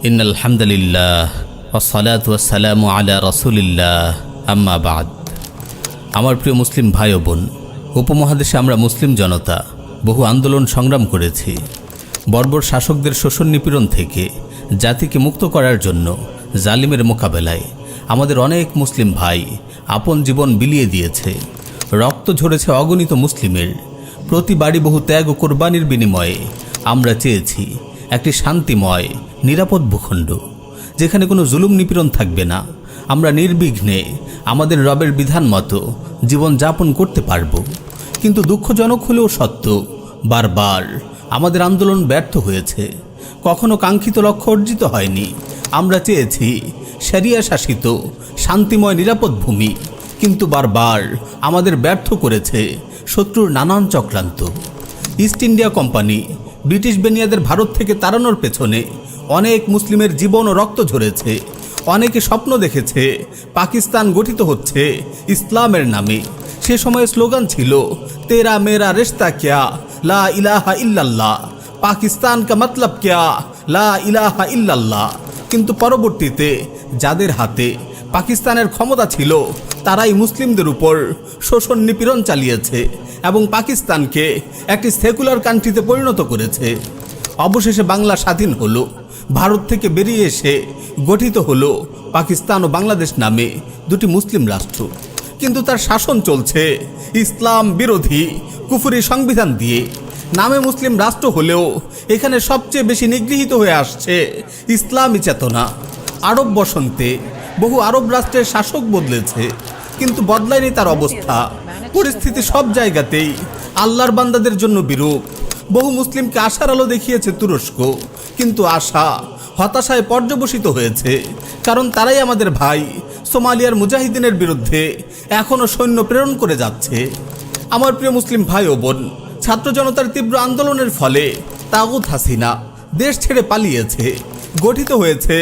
ইন্নাল হামদুলিল্লাহ ওয়াসসালাতু ওয়াসসালামু আলা রাসূলিল্লাহ আম্মা বাদ। আমার প্রিয় মুসলিম ভাই ও বোন, উপমহাদেশে আমরা মুসলিম জনতা বহু আন্দোলন সংগ্রাম করেছি। বর্বর শাসকদের শোষণ নিপীড়ন থেকে জাতিকে মুক্ত করার জন্য জালিমের মোকাবেলায় আমাদের অনেক মুসলিম ভাই আপন জীবন বিলিয়ে দিয়েছে। রক্ত ঝরেছে অগণিত মুসলিমের। প্রতি বাড়ি বহু ত্যাগ ও কোরবানির বিনিময়ে আমরা চেয়েছি একটি শান্তিময় নিরাপদ ভূখণ্ড, যেখানে কোনো জুলুম নিপীড়ন থাকবে না। আমরা নির্বিঘ্নে আমাদের রবের বিধান মতো জীবন যাপন করতে পারব। কিন্তু দুঃখজনক হলেও সত্য, বারবার আমাদের আন্দোলন ব্যর্থ হয়েছে। কখনো কাঙ্ক্ষিত লক্ষ্য অর্জিত হয়নি। আমরা চেয়েছি শরিয়া শাসিত শান্তিময় নিরাপদ ভূমি, কিন্তু বারবার আমাদের ব্যর্থ করেছে শত্রুর নানান চক্রান্ত। ইস্ট ইন্ডিয়া কোম্পানি ব্রিটিশ বেনিয়াদের ভারত থেকে তাড়ানোর পেছনে অনেক মুসলিমের জীবন ও রক্ত ঝরেছে। অনেকে স্বপ্ন দেখেছে পাকিস্তান গঠিত হচ্ছে ইসলামের নামে। সে সময় স্লোগান ছিল, তেরা মেরা রিশতা ক্যা, লা ইলাহা ইল্লাল্লাহ, পাকিস্তান কা মতলব ক্যা, লা ইলাহা ইল্লাল্লাহ। কিন্তু পরবর্তীতে যাদের হাতে পাকিস্তানের ক্ষমতা ছিল, তারাই মুসলিমদের উপর শোষণ নিপীড়ন চালিয়েছে এবং পাকিস্তানকে একটি সেকুলার কান্ট্রিতে পরিণত করেছে। অবশেষে বাংলা স্বাধীন হলো। ভারত থেকে বেরিয়ে এসে গঠিত হলো পাকিস্তান ও বাংলাদেশ নামে দুটি মুসলিম রাষ্ট্র। কিন্তু তার শাসন চলছে ইসলাম বিরোধী কুফরি সংবিধান দিয়ে। নামে মুসলিম রাষ্ট্র হলেও এখানে সবচেয়ে বেশি নিগৃহীত হয়ে আসছে ইসলামী চেতনা। আরব বসন্তে বহু আরব রাষ্ট্রের শাসক বদলেছে, কিন্তু বদলায়নি তার অবস্থা। পরিস্থিতি সব জায়গাতেই আল্লাহর বান্দাদের জন্য বিরূপ। বহু মুসলিমকে আশার আলো দেখিয়েছে তুরস্ক, কিন্তু আশা হতাশায় পর্যবসিত হয়েছে। কারণ তারাই আমাদের ভাই সোমালিয়ার মুজাহিদিনের বিরুদ্ধে এখনও সৈন্য প্রেরণ করে যাচ্ছে। আমার প্রিয় মুসলিম ভাই ও বোন, ছাত্র জনতার তীব্র আন্দোলনের ফলে তাগুত হাসিনা দেশ ছেড়ে পালিয়েছে। গঠিত হয়েছে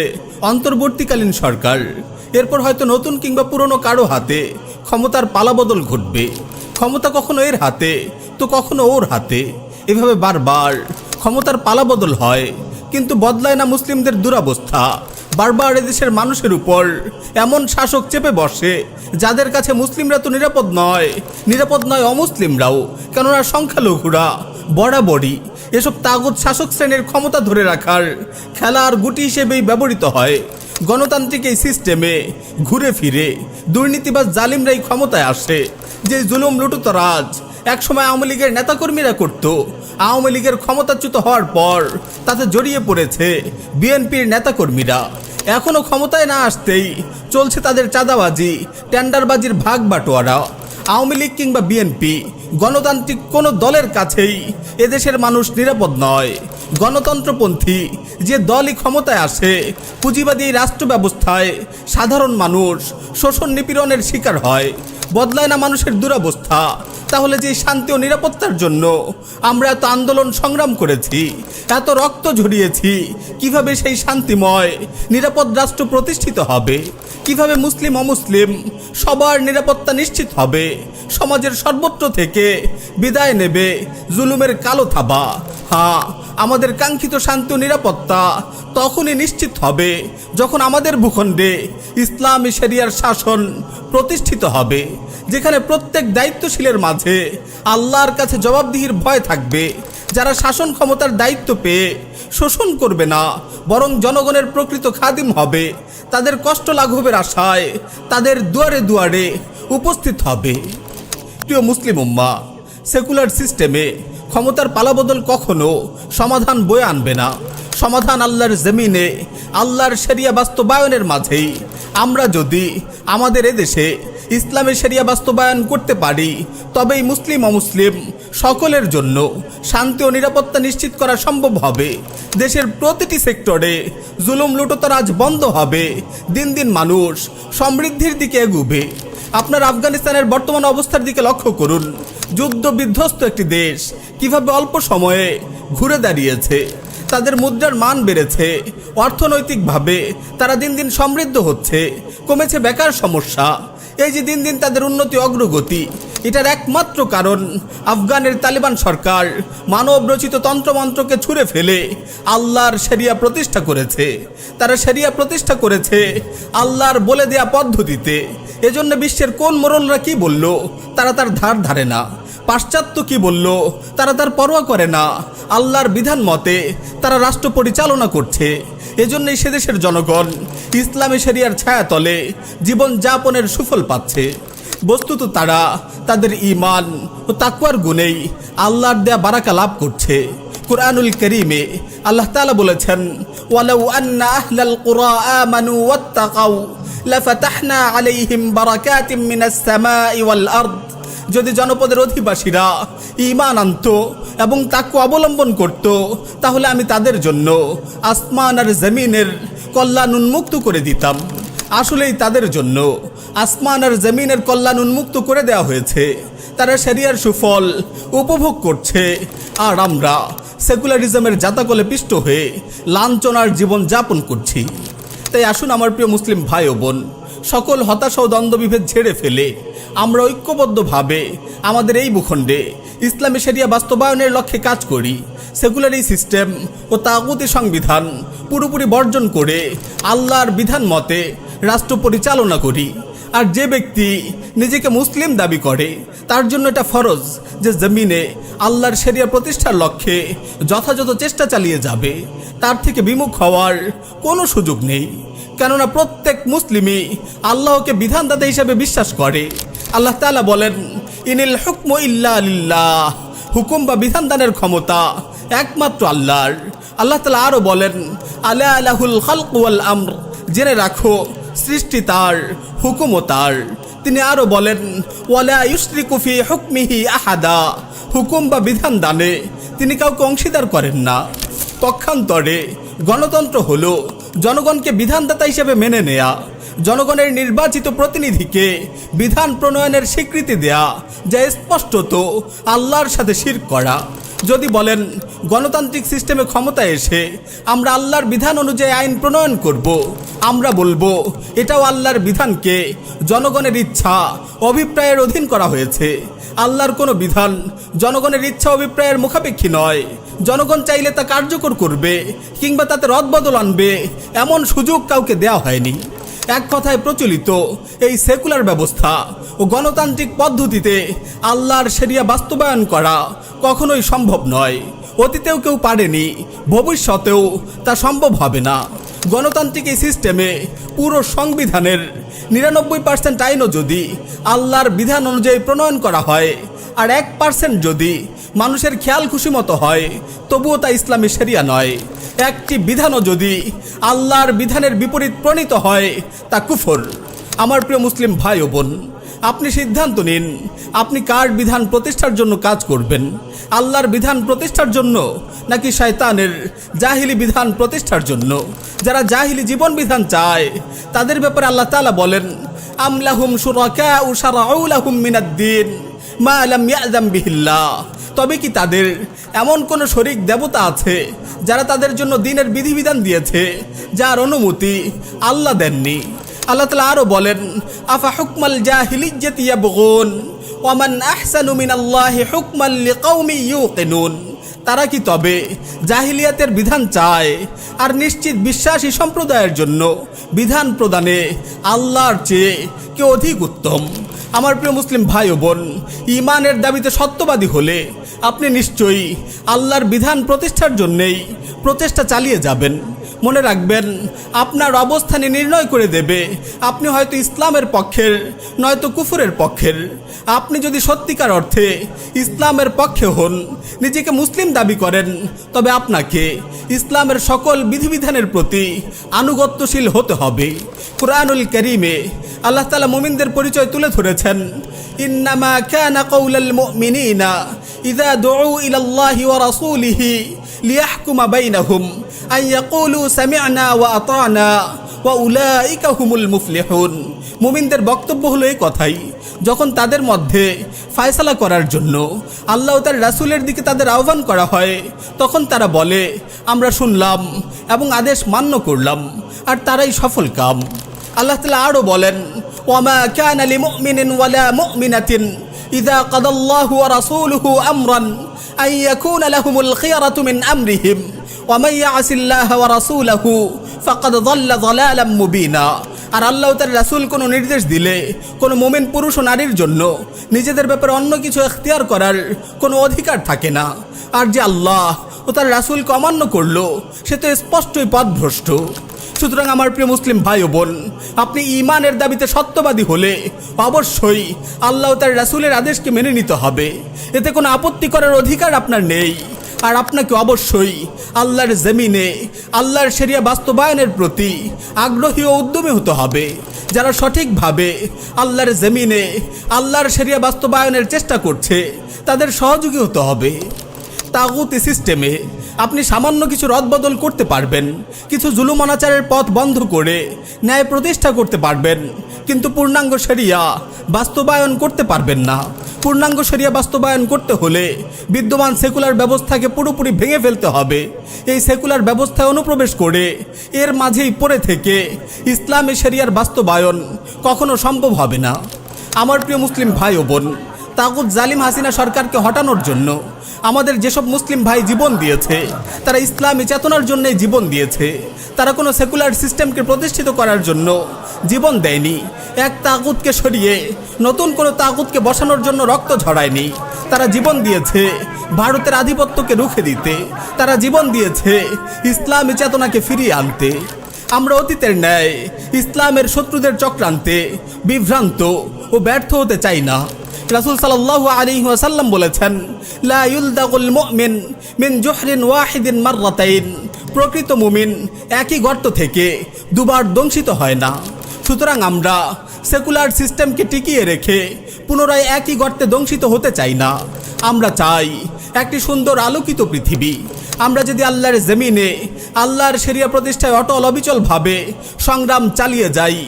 অন্তর্বর্তীকালীন সরকার। এরপর হয়তো নতুন কিংবা পুরনো কারো হাতে ক্ষমতার পালাবদল ঘটবে। ক্ষমতা কখনো এর হাতে তো কখনো ওর হাতে, এভাবে বারবার ক্ষমতার পালাবদল হয়, কিন্তু বদলায় না মুসলিমদের দুরবস্থা। বারবার এদেশের মানুষের উপর এমন শাসক চেপে বসে যাদের কাছে মুসলিমরা তো নিরাপদ নয় অমুসলিমরাও, কেননা সংখ্যালঘুরা বরাবরই এসব তাগুত শাসক শ্রেণীর ক্ষমতা ধরে রাখার খেলার গুটি হিসেবেই ব্যবহৃত হয়। গণতান্ত্রিক এই সিস্টেমে ঘুরে ফিরে দুর্নীতিবাজ জালিমরাই ক্ষমতায় আসে। যে জুলুম লুটুত রাজ একসময় আওয়ামী লীগের নেতাকর্মীরা করত, আওয়ামী লীগের ক্ষমতাচ্যুত হওয়ার পর তাতে জড়িয়ে পড়েছে বিএনপির নেতাকর্মীরা। এখনও ক্ষমতায় না আসতেই চলছে তাদের চাঁদাবাজি, টেন্ডারবাজির ভাগ বাটোয়ারা। আওয়ামী লীগ কিংবা বিএনপি গণতান্ত্রিক কোনো দলের কাছেই এদেশের মানুষ নিরাপদ নয়। গণতন্ত্রপন্থী যে দলই ক্ষমতায় আসে, পুঁজিবাদী রাষ্ট্র ব্যবস্থায় সাধারণ মানুষ শোষণ নিপীড়নের শিকার হয়। বদলায় না মানুষের দুরবস্থা। তাহলে যে শান্তি ও নিরাপত্তার জন্য আমরা এত আন্দোলন সংগ্রাম করেছি, এত রক্ত ঝরিয়েছি, কিভাবে সেই শান্তিময় নিরাপদ রাষ্ট্র প্রতিষ্ঠিত হবে? কিভাবে মুসলিম অমুসলিম সবার নিরাপত্তা নিশ্চিত হবে? সমাজের সর্বত্র থেকে বিদায় নেবে জুলুমের কালো থাবা। হ্যাঁ, আমাদের কাঙ্ক্ষিত শান্তি ও নিরাপত্তা তখনই নিশ্চিত হবে যখন আমাদের ভূখণ্ডে ইসলামী শরিয়ার শাসন প্রতিষ্ঠিত হবে, যেখানে প্রত্যেক দায়িত্বশীলের মাঝে আল্লাহর কাছে জবাবদিহির ভয় থাকবে। যারা শাসন ক্ষমতার দায়িত্ব পেয়ে শোষণ করবে না, বরং জনগণের প্রকৃত খাদিম হবে। তাদের কষ্ট লাঘবের আশায় তাদের দুয়ারে দুয়ারে উপস্থিত হবে। প্রিয় মুসলিম উম্মাহ, সেকুলার সিস্টেমে ক্ষমতার পালাবদল কখনো সমাধান বয়ে আনবে না। সমাধান আল্লাহর জমিনে আল্লাহর শরিয়া বাস্তবায়নের মাঝেই। আমরা যদি আমাদের এদেশে ইসলামের শরিয়া বাস্তবায়ন করতে পারি, তবেই মুসলিম অমুসলিম সকলের জন্য শান্তি ও নিরাপত্তা নিশ্চিত করা সম্ভব হবে। দেশের প্রতিটি সেক্টরে জুলুম লুটতরাজ বন্ধ হবে। দিন দিন মানুষ সমৃদ্ধির দিকে এগুবে। আপনার আফগানিস্তানের বর্তমান অবস্থার দিকে লক্ষ্য করুন। যুদ্ধ বিধ্বস্ত একটি দেশ কিভাবে অল্প সময়ে ঘুরে দাঁড়িয়েছে। তাদের মুদ্রার মান বেড়েছে, অর্থনৈতিকভাবে তারা দিন দিন সমৃদ্ধ হচ্ছে, কমেছে বেকার সমস্যা। এই যে দিন দিন তাদের উন্নতি অগ্রগতি, এটার একমাত্র কারণ আফগানের তালিবান সরকার মানব রচিত তন্ত্রমন্ত্রকে ছুঁড়ে ফেলে আল্লাহর শরিয়া প্রতিষ্ঠা করেছে। তারা শরিয়া প্রতিষ্ঠা করেছে আল্লাহর বলে দেয়া পদ্ধতিতে। এজন্য বিশ্বের কোন মোড়লরা কি বলল তারা তার ধার ধারে না, পাশ্চাত্য কি বলল তারা তার পরোয়া করে না। আল্লাহর বিধান মতে তারা রাষ্ট্র পরিচালনা করছে। এজন্যই সে দেশের জনগণ ইসলামী শরিয়ার ছায়াতলে জীবন যাপনের সুফল পাচ্ছে। বস্তুত তারা তাদের ঈমান ও তাকওয়ার গুণেই আল্লাহর দেয়া বারাকা লাভ করছে। কুরআনুল কারীমে আল্লাহ তাআলা বলেছেন, ওয়ালাউ আন্না আহলাল কুরা আমানু ওয়াত্তাকাউ লাফাতাহনা আলাইহিম বারাকাতিম মিনাস সামাই ওয়াল আরদ। যদি জনপদের অধিবাসীরা ঈমান আনত এবং তাকওয়া অবলম্বন করত তাহলে আমি তাদের জন্য আসমান আর জমিনের কল্যাণ উন্মুক্ত করে দিতাম। আসলেই তাদের জন্য আসমান আর জমিনের কল্যাণ উন্মুক্ত করে দেওয়া হয়েছে। তারা শরিয়ার সুফল উপভোগ করছে, আর আমরা সেকুলারিজমের জাতাকলে পিষ্ট হয়ে লাঞ্ছনার জীবন যাপন করছি। তাই আসুন আমার প্রিয় মুসলিম ভাই ও বোন, সকল হতাশা ও দ্বন্দ্ববিভেদ ঝেড়ে ফেলে আমরা ঐক্যবদ্ধভাবে আমাদের এই ভূখণ্ডে ইসলামী শরিয়া বাস্তবায়নের লক্ষ্যে কাজ করি। সেকুলারি সিস্টেম ও তাগুতি সংবিধান পুরোপুরি বর্জন করে আল্লাহর বিধান মতে রাষ্ট্র পরিচালনা করি। আর যে ব্যক্তি নিজেকে মুসলিম দাবি করে তার জন্য এটা ফরজ যে জমিনে আল্লাহর শরিয়া প্রতিষ্ঠার লক্ষ্যে যথাযথ চেষ্টা চালিয়ে যাবে। তার থেকে বিমুখ হওয়ার কোনো সুযোগ নেই, কেননা প্রত্যেক মুসলিমই আল্লাহকে বিধানদাতা হিসেবে বিশ্বাস করে। আল্লাহ তাআলা বলেন, ইনিল হুকমু ইল্লা লিল্লাহ, হুকুম বা বিধান দানের ক্ষমতা একমাত্র আল্লাহর। আল্লাহ তাআলা আরও বলেন, আলা লাহুল খালকু ওয়াল আমর, জেনে রাখো সৃষ্টি তার, হুকুমও তার। তিনি আরও বলেন, ওয়ালা ইউশরিকু ফি হুকমিহি আহাদা, হুকুম বা বিধান দানে তিনি কাউকে অংশীদার করেন না। পক্ষান্তরে গণতন্ত্র হলো জনগণকে বিধানদাতা হিসেবে মেনে নেয়া, জনগণের নির্বাচিত প্রতিনিধিকে বিধান প্রণয়নের স্বীকৃতি দেয়া, যা স্পষ্টত আল্লাহর সাথে শিরক করা। যদি বলেন গণতান্ত্রিক সিস্টেমে ক্ষমতায় এসে আমরা আল্লাহর বিধান অনুযায়ী আইন প্রণয়ন করব, আমরা বলবো এটাও আল্লাহর বিধানকে জনগণের ইচ্ছা অভিপ্রায়ের অধীন করা হয়েছে। আল্লাহর কোনো বিধান জনগণের ইচ্ছা অভিপ্রায়ের মুখাপেক্ষী নয়। জনগণ চাইলে তা কার্যকর করবে কিংবা তাতে রদবদল আনবে এমন সুযোগ কাউকে দেওয়া হয়নি। এক কথায় প্রচলিত এই সেকুলার ব্যবস্থা ও গণতান্ত্রিক পদ্ধতিতে আল্লাহর শরিয়া বাস্তবায়ন করা কখনোই সম্ভব নয়। অতীতেও কেউ পারেনি, ভবিষ্যতেও তা সম্ভব হবে না। গণতান্ত্রিক এই সিস্টেমে পুরো সংবিধানের 99% আইনও যদি আল্লাহর বিধান অনুযায়ী প্রণয়ন করা হয় আর 1% যদি মানুষের খেয়াল খুশি মতো হয়, তবুও তা ইসলামী শরিয়া নয়। একটি বিধানও যদি আল্লাহর বিধানের বিপরীত প্রণীত হয় তা কুফর। আমার প্রিয় মুসলিম ভাই ও বোন, আপনি সিদ্ধান্ত নিন আপনি কার বিধান প্রতিষ্ঠার জন্য কাজ করবেন, আল্লাহর বিধান প্রতিষ্ঠার জন্য নাকি শয়তানের জাহিলি বিধান প্রতিষ্ঠার জন্য। যারা জাহিলি জীবন বিধান চায় তাদের ব্যাপারে আল্লাহ তাআলা বলেন, আম লাহুম শুরাকাউ শারাউ লাহুম মিনাদ-দ্বীন মা লাম ইয়াযাম বিহিল্লাহ, তবে কি তাদের এমন কোন শরীক দেবতা আছে যারা তাদের জন্য দ্বীনের বিধিবিধান দিয়েছে যার অনুমতি আল্লাহ দেননি। আল্লাহ তাআলা আরও বলেন, আফা হুকমাল জাহিলিয়্যাতি ইয়াবগুন ওয়া মান আহসানু মিনাল্লাহি হুকমান লিকাউমি ইউকিনুন, তারা কি তবে জাহিলিয়াতের বিধান চায় আর নিশ্চিত বিশ্বাসী সম্প্রদায়ের জন্য বিধান প্রদানে আল্লাহর চেয়ে কেউ অধিক উত্তম। আমার প্রিয় মুসলিম ভাই ও বোন, ঈমানের দাবিতে সত্যবাদী হলে আপনি নিশ্চয়ই আল্লাহর বিধান প্রতিষ্ঠার জন্যেই প্রচেষ্টা চালিয়ে যাবেন। মনে রাখবেন, আপনার অবস্থানে নির্ণয় করে দেবে আপনি হয়তো ইসলামের পক্ষের নয়তো কুফরের পক্ষের। আপনি যদি সত্যিকার অর্থে ইসলামের পক্ষে হন, নিজেকে মুসলিম দাবি করেন, তবে আপনাকে ইসলামের সকল বিধিবিধানের প্রতি আনুগত্যশীল হতে হবে। কুরআনুল কারীমে আল্লাহ তাআলা মুমিনদের পরিচয় তুলে ধরেছেন, ইন্নামা কানা কাউলাল মুমিনিনা ইযা দুউ ইলাল্লাহি ওয়া রাসূলিহি লিয়াহকুমা বাইনাহুম আন ইয়াকুলু সামি'না ওয়া আতা'না ওয়া উলাইকা হুমুল মুফলিহুন। মুমিনদের বক্তব্য হলো এই কথাই, যখন তাদের মধ্যে ফয়সালা করার জন্য আল্লাহ ও তার রাসূলের দিকে তাদের আহ্বান করা হয়, তখন তারা বলে আমরা শুনলাম এবং আদেশ মান্য করলাম, আর তারাই সফল কাম। আল্লাহ তাআলা আরও বলেন, ওয়ামা কানা লিমুমিনিন ওয়ালা মুমিনাতিন ইযা কাদাল্লাহু ওয়া রাসূলুহু আমরান আন ইয়াকুনা লাহুমুল খিয়ারাতু মিন আমরিহিম ওয়া মান ইয়াসিল্লাহা ওয়া রাসূলাহু ফাকাদ যাল্লা যালালাম মুবিনা। আর আল্লাহ তার রাসূল কোনো নির্দেশ দিলে কোনো মুমিন পুরুষ ও নারীর জন্য নিজেদের ব্যাপারে অন্য কিছু ইখতিয়ার করার কোনো অধিকার থাকে না। আর যে আল্লাহ ও তার রাসূলকে অমান্য করলো সে তো স্পষ্টই পথভ্রষ্ট। সুতরাং আমার প্রিয় মুসলিম ভাই ও বোন, আপনি ঈমানের দাবিতে সত্যবাদী হলে অবশ্যই আল্লাহ ও তার রাসূলের আদেশকে মেনে নিতে হবে, এতে কোনো আপত্তি করার অধিকার আপনার নেই। আর আপনাকে অবশ্যই আল্লাহর জমিনে আল্লাহর শরিয়া বাস্তবায়নের প্রতি আগ্রহী ও উদ্যমী হতে হবে। যারা সঠিকভাবে আল্লাহর জমিনে আল্লাহর শরিয়া বাস্তবায়নের চেষ্টা করছে তাদের সহযোগী হতে হবে। তাগুতি সিস্টেমে আপনি সামান্য কিছু রদবদল করতে পারবেন, কিছু জুলুম অনাচারের পথ বন্ধ করে ন্যায় প্রতিষ্ঠা করতে পারবেন, কিন্তু পূর্ণাঙ্গ শরিয়া বাস্তবায়ন করতে পারবেন না। পূর্ণাঙ্গ শরিয়া বাস্তবায়ন করতে হলে বিদ্যমান সেকুলার ব্যবস্থাকে পুরোপুরি ভেঙে ফেলতে হবে। এই সেকুলার ব্যবস্থায় অনুপ্রবেশ করে এর মাঝেই পড়ে থেকে ইসলামী শরিয়ার বাস্তবায়ন কখনো সম্ভব হবে না। আমার প্রিয় মুসলিম ভাই ও বোন, তাগুত জালিম হাসিনা সরকারকে হটানোর জন্য আমাদের যেসব মুসলিম ভাই জীবন দিয়েছে তারা ইসলামী চেতনার জন্যই জীবন দিয়েছে। তারা কোনো সেকুলার সিস্টেমকে প্রতিষ্ঠিত করার জন্য জীবন দেয়নি। এক তাগুতকে সরিয়ে নতুন কোনো তাগুতকে বসানোর জন্য রক্ত ঝরায়নি। তারা জীবন দিয়েছে ভারতের আধিপত্যকে রুখে দিতে। তারা জীবন দিয়েছে ইসলামী চেতনাকে ফিরিয়ে আনতে। আমরা অতীতের ন্যায় ইসলামের শত্রুদের চক্রান্তে বিভ্রান্ত ও ব্যর্থ হতে চাই না। রাসূল সাল্লাল্লাহু আলাইহি ওয়াসাল্লাম বলেছেন, লা ইউলদাগুল মুমিন মিন জুহরিন ওয়াহিদিন মাররাতাইন। প্রকৃত মুমিন একই গর্ত থেকে দুবার দংশিত হয় না। সুতরাং আমরা সেকুলার সিস্টেমকে টিকিয়ে রেখে পুনরায় একই গর্তে দংশিত হতে চাই না। আমরা চাই একটি সুন্দর আলোকিত পৃথিবী। আমরা যদি আল্লাহর জমিনে আল্লাহর শরিয়া প্রতিষ্ঠায় অটল অবিচলভাবে সংগ্রাম চালিয়ে যাই,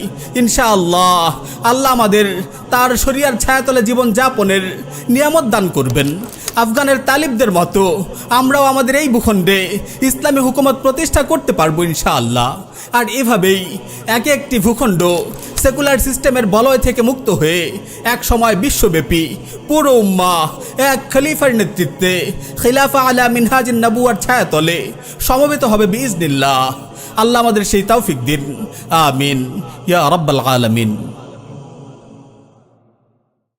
ইনশাআল্লাহ আল্লাহ আমাদের তার শরিয়ার ছায়াতলে জীবন যাপনের নিয়ামত দান করবেন। আফগানের তালিবদের মতো আমরাও আমাদের এই ভূখণ্ডে ইসলামী হুকুমত প্রতিষ্ঠা করতে পারবো ইনশাআল্লাহ। আর এভাবেই এক একটি ভূখণ্ড সেকুলার সিস্টেমের বলয় থেকে মুক্ত হয়ে এক সময় বিশ্বব্যাপী পুরো উম্মাহ এক খলিফার নেতৃত্বে খিলাফা আলা মিনহাজিন নবুয়ার ছায়াতলে সমবেত হবে বিইজনিল্লাহ। আল্লাহ আমাদের সেই তৌফিক দিন, আমিন ইয়া রাব্বাল আলামিন।